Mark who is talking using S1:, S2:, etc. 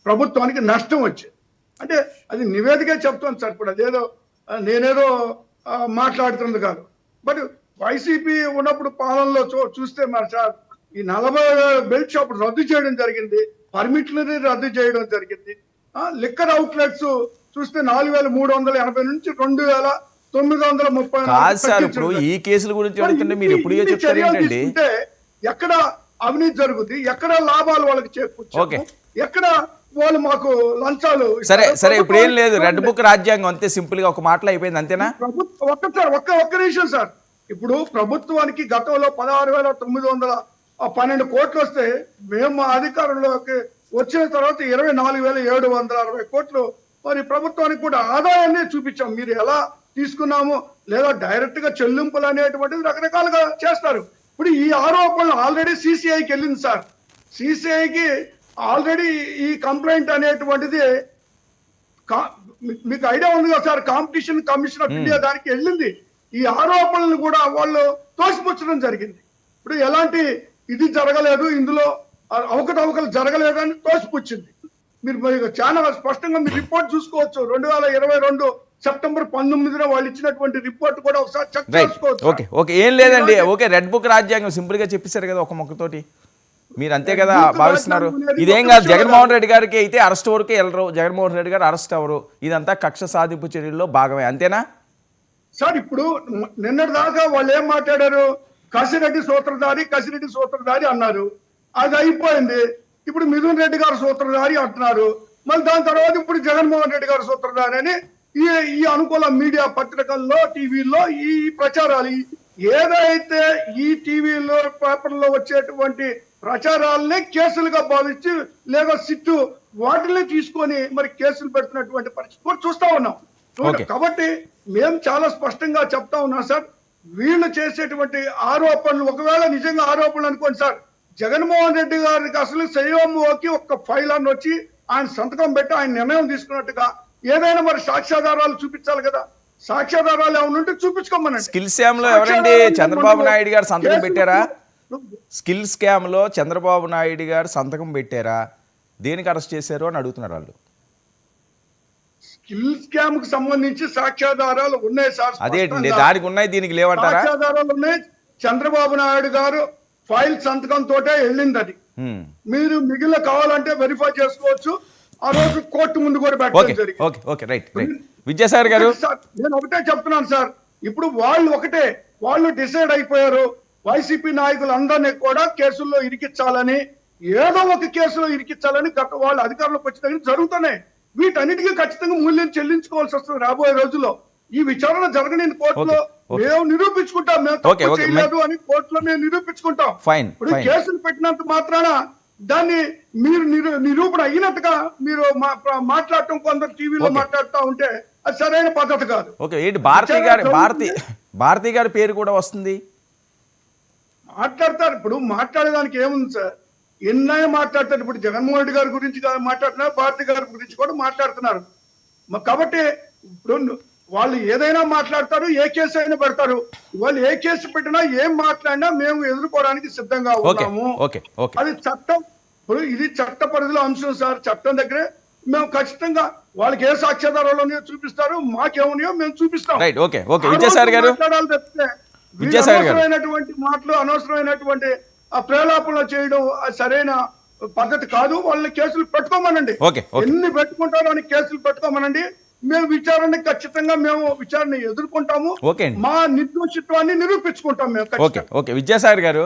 S1: ప్రభుత్వానికి నష్టం వచ్చింది. అంటే అది నివేదిక చెప్తాను సార్. ఇప్పుడు అదేదో నేనేదో మాట్లాడుతున్నది కాదు. బట్ వైసీపీ ఉన్నప్పుడు పాలనలో చూస్తే మరి సార్ ఈ 40 బెల్ట్ షాప్ రద్దు చేయడం జరిగింది, పర్మిట్లని రద్దు చేయడం జరిగింది. లిక్కర్ అవుట్లెట్స్ చూస్తే 4,380 నుంచి 2,930
S2: కాదు సార్. ఇప్పుడు ఈ కేసుల గురించి అడుగుతుంటే మీరు ఎప్పుడు చెప్తారు ఏంటండి?
S1: ఎక్కడ అవినీతి జరుగుతుంది, ఎక్కడ లాభాలు వాళ్ళకి చేకూర్చారు, ఎక్కడ వాళ్ళు మాకు లంచాలు.
S2: సరే సరే, ఇప్పుడు ఏం లేదు, రెడ్ బుక్ రాజ్యాంగం అంతే సింపుల్ గా ఒక మాటలో అయిపోయింది, అంతేనా?
S1: ఒక్క నిమిషం సార్. ఇప్పుడు ప్రభుత్వానికి గతంలో 16,912 కోట్లు వస్తే మేము మా అధికారంలోకి వచ్చిన తర్వాత 24,760 కోట్లు మరి ప్రభుత్వానికి కూడా ఆదాయాన్ని చూపించాం. మీరు ఎలా తీసుకున్నాము లేదా డైరెక్ట్ గా చెల్లింపులు అనేటువంటిది రకరకాలుగా చేస్తారు. ఇప్పుడు ఈ ఆరోపణలు ఆల్రెడీ సిసిఐకి వెళ్ళింది సార్. సిసిఐకి ఆల్రెడీ ఈ కంప్లైంట్ అనేటువంటిది మీకు ఐడియా ఉంది కదా sir, competition commission of India దానికి వెళ్ళింది. ఈ ఆరోపణలు కూడా వాళ్ళు తోసిపుచ్చడం జరిగింది. ఇప్పుడు ఎలాంటి ఇది జరగలేదు, ఇందులో అవకతవకలు జరగలేదు అని తోసిపుచ్చింది. మీరు చాలా స్పష్టంగా మీరు రిపోర్ట్ చూసుకోవచ్చు. 2022 సెప్టెంబర్ 19న వాళ్ళు ఇచ్చినటువంటి రిపోర్ట్ కూడా ఒకసారి చెక్ చేసుకోవచ్చు.
S2: ఓకే ఓకే, ఏం లేదండి. ఓకే, రెడ్ బుక్ రాజ్యాంగం సింపుల్ గా చెప్పేశారు కదా ఒక మొక్కతోటి. మీరు అంతే కదా భావిస్తున్నారు? ఇదేం కాదు, జగన్మోహన్ రెడ్డి గారికి అయితే అరెస్ట్ వరకే వెళ్ళరు, జగన్మోహన్ రెడ్డి గారు అరెస్ట్ అవ్వరు, ఇదంతా కక్ష సాధింపు చర్యల్లో భాగమే, అంతేనా
S1: సార్? ఇప్పుడు నిన్నటి దాకా వాళ్ళు ఏం మాట్లాడారు, కసిరెడ్డి సూత్రధారి అన్నారు. అది అయిపోయింది. ఇప్పుడు మిథున్ రెడ్డి గారు సూత్రధారి అంటున్నారు. మళ్ళీ దాని తర్వాత ఇప్పుడు జగన్మోహన్ రెడ్డి గారు సూత్రధారి అని ఈ అనుకూల మీడియా పత్రికల్లో టీవీల్లో ఈ ప్రచారాలు, ఏదైతే ఈ టీవీలో పేపర్లో వచ్చేటువంటి ప్రచారాలనే కేసులుగా భావించి లేదా సిట్టు వాటిని తీసుకొని మరి కేసులు పెడుతున్నటువంటి పరిస్థితి కూడా చూస్తా ఉన్నాం. కాబట్టి మేము చాలా స్పష్టంగా చెప్తా ఉన్నాం సార్, వీళ్ళు చేసేటువంటి ఆరోపణలు ఒకవేళ నిజంగా ఆరోపణలు అనుకోండి సార్, జగన్మోహన్ రెడ్డి గారికి అసలు సీఎంఓకి ఒక్క ఫైల్ అని వచ్చి ఆయన సంతకం పెట్టి ఆయన నిర్ణయం తీసుకున్నట్టుగా ఏదైనా మరి సాక్ష్యాధారాలు చూపించాలి కదా. సాక్ష్యాధారాలు ఏమైనా ఉంటే చూపించుకోమనండి.
S2: స్కిల్ స్కామ్ లో ఎవరండి చంద్రబాబు నాయుడు గారు సంతకం పెట్టారా? స్కిల్ స్కామ్ లో చంద్రబాబు నాయుడు గారు సంతకం పెట్టారా? దేనికి అరెస్ట్ చేశారు అని అడుగుతున్నారు వాళ్ళు.
S1: స్కిల్ స్కామ్ కు సంబంధించి సాక్ష్యాధారాలు ఉన్నాయి సార్.
S2: అదేంటి దానికి ఉన్నాయి, దీనికి లేవంటారా?
S1: సాక్ష్యాధారాలు ఉన్నాయి. చంద్రబాబు నాయుడు గారు ఫైల్ సంతకం తోటే వెళ్ళింది అది. మీరు మిగిలిన కావాలంటే వెరిఫై చేసుకోవచ్చు. ఆ రోజు కోర్టు ముందు కూడా పెట్టడం జరిగింది.
S2: విద్యాసాగర్ గారు,
S1: నేను ఒకటే చెప్తున్నాను సార్, ఇప్పుడు వాళ్ళు డిసైడ్ అయిపోయారు, వైసీపీ నాయకులందరినీ కూడా కేసుల్లో ఇరికించాలని, ఏదో ఒక కేసులో ఇరికించాలని గత వాళ్ళు అధికారంలోకి వచ్చిన దగ్గర జరుగుతున్నాయి. వీటన్నిటికీ ఖచ్చితంగా మూల్యం చెల్లించుకోవాల్సి వస్తుంది రాబోయే రోజుల్లో. ఈ విచారణ జరగని కోర్టులో మేము నిరూపించుకుంటాం, మేము తప్పు చేయలేదు అని కోర్టులో మేము నిరూపించుకుంటాం. ఇప్పుడు కేసులు పెట్టినంత మాత్రాన దాన్ని మీరు నిరూపణ అయినట్టుగా మీరు మాట్లాడటం, కొందరు టీవీలో మాట్లాడుతూ ఉంటే అది సరైన పద్ధతి కాదు.
S2: భారతి గారి పేరు కూడా వస్తుంది,
S1: మాట్లాడతారు. ఇప్పుడు మాట్లాడేదానికి ఏముంది సార్, ఎన్నైనా మాట్లాడతారు. ఇప్పుడు జగన్మోహన్ రెడ్డి గారి గురించి మాట్లాడుతున్నారు, భారతి గారి గురించి కూడా మాట్లాడుతున్నారు. కాబట్టి ఇప్పుడు వాళ్ళు ఏదైనా మాట్లాడతారు, ఏ కేసు అయినా పెడతారు. వాళ్ళు ఏ కేసు పెట్టినా ఏం మాట్లాడినా మేము ఎదుర్కోవడానికి సిద్ధంగా ఉన్నాము. అది చట్టం. ఇప్పుడు ఇది చట్ట పరిధిలో అంశం సార్. చట్టం దగ్గరే మేము ఖచ్చితంగా వాళ్ళకి ఏ సాక్ష్యాధారాలు ఉన్నాయో చూపిస్తారు, మాకేమున్నాయో మేము చూపిస్తాం. మాట్లాడాలి తప్పితే అనవసరమైనటువంటి మాటలు, అనవసరమైనటువంటి ప్రేలాపనలు చేయడం సరైన పద్ధతి కాదు. వాళ్ళని కేసులు పెట్టుకోమనండి, ఎన్ని పెట్టుకుంటారో అని కేసులు పెట్టుకోమనండి. మేము విచారణ ఖచ్చితంగా విచారణ ఎదుర్కొంటాము, మా నిర్దోషిత్వాన్ని నిరూపించుకుంటాం మేము.
S2: విద్యాసాగర్ గారు,